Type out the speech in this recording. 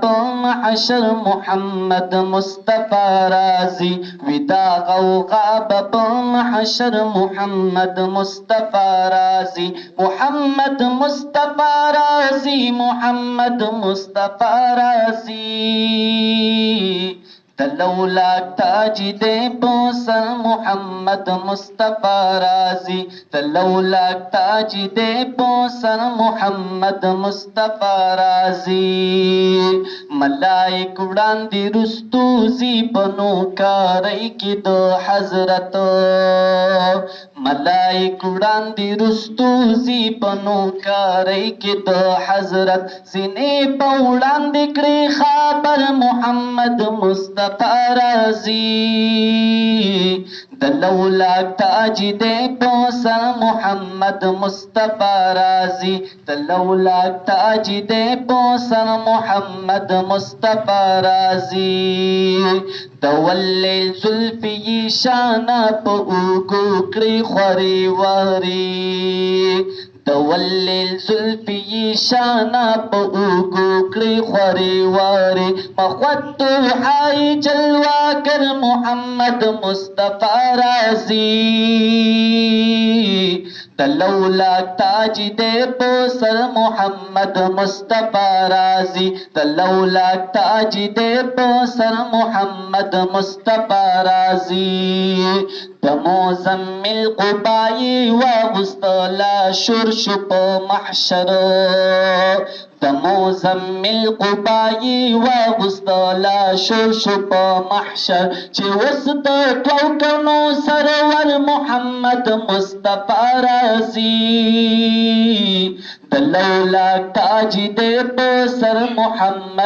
محشر محمد مصطفى رازي ودا غوغا محشر محمد مصطفى رازي محمد مصطفى رازي محمد مصطفى رازي تلولا تاج دے پوسر محمد مصطفى رازي تلولا تاج دے پوسر محمد مصطفى رازي ملائک وړاندې رستوزی بنو کاری کی دو حضرت ملائک وړاندې رستوزی بنو کاری کی دو حضرت زنی په وړاندې کړي خبر محمد مصطفى رازي دلولا تاج دے پوسر محمد مصطفى رازي دلولا تاج دے پوسر محمد مصطفى رازي دولل زلفی شانا پا اوگو کری خوری واری دولل زلفی شانا پا اوگو کری خوری واری مخوتو حای جلوہ کر محمد مصطفى رازي تلولا تاج دے پوسر محمد مصطفى رازي تلولا تاج دے پوسر محمد مصطفى رازي دموزمل قبائی واغستلا شرشپ محشر دموزمل قبائی واغستلا شرشپ محشر چه وسط کوکنو سرور محمد مصطفى رازي دلولا تاج دے پوسر محمد